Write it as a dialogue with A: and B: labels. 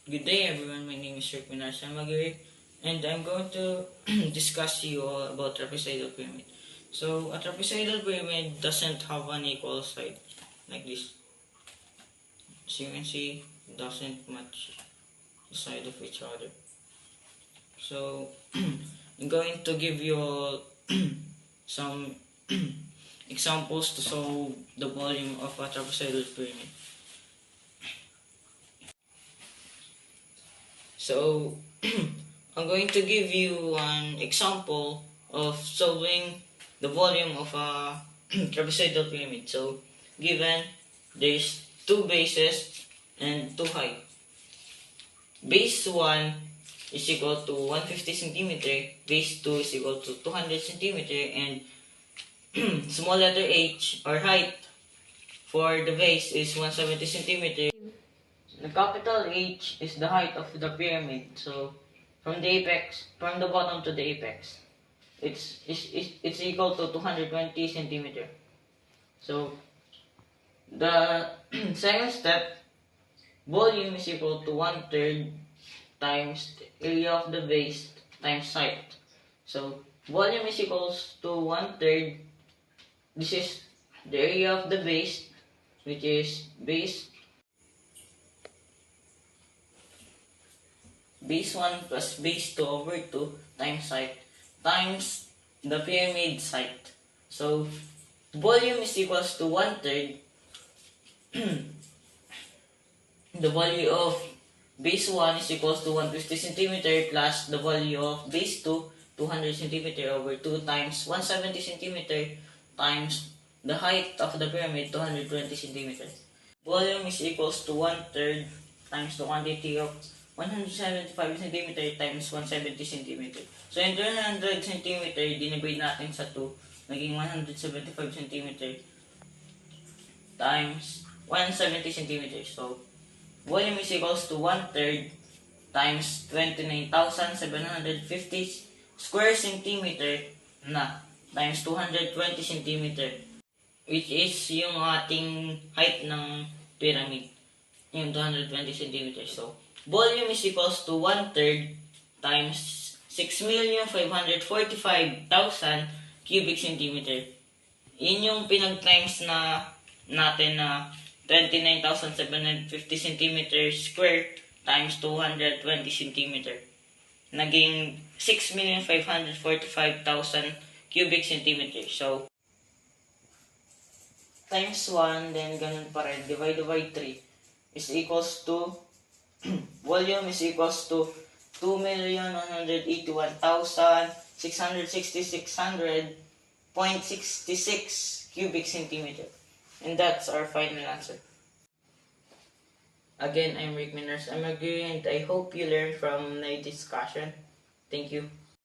A: Good day everyone, my name is Rick Samagiri and I'm going to discuss to you all about trapezoidal pyramid. So a trapezoidal pyramid doesn't have an equal side like this. So you can see it doesn't match the side of each other. So I'm going to give you all some examples to solve the volume of a trapezoidal pyramid. So I'm going to give you an example of solving the volume of a trapezoidal pyramid. So given there's two bases and two height. Base 1 is equal to 150 centimeter, base 2 is equal to 200 centimeter, and small letter h or height for the base is 170 centimeter. The capital H is the height of the pyramid. So from the bottom to the apex, it's equal to 220 centimeter. So the second step, volume is equal to 1/3 times the area of the base times height. So volume is equals to 1/3. This is the area of the base, which is base 1 plus base 2 over 2 times height times the pyramid height. So volume is equals to 1/3 the value of base 1 is equals to 150 centimeter plus the value of base 2 200 centimeter over 2 times 170 centimeter times the height of the pyramid 220 centimeters. Volume is equals to 1/3 times the quantity of 175 cm times 170 cm. So yung 300 cm, dinivide natin sa 2, naging 175 cm times 170 cm. So volume is equals to 1/3 times 29,750 square centimeter na times 220 cm, which is yung ating height ng pyramid, yung 220 cm. So volume is equals to 1/3 times 6,545,000 cubic centimeter. Yun yung pinag-times na natin na 29,750 centimeter square times 220 centimeter. Naging 6,545,000 cubic centimeter. So times 1, then ganun pa rin, divide by 3 is equals to volume is equals to 2,181,666.66 cubic centimeter. And that's our final answer. Again, I'm Rick Miners. I'm agree and I hope you learned from the discussion. Thank you.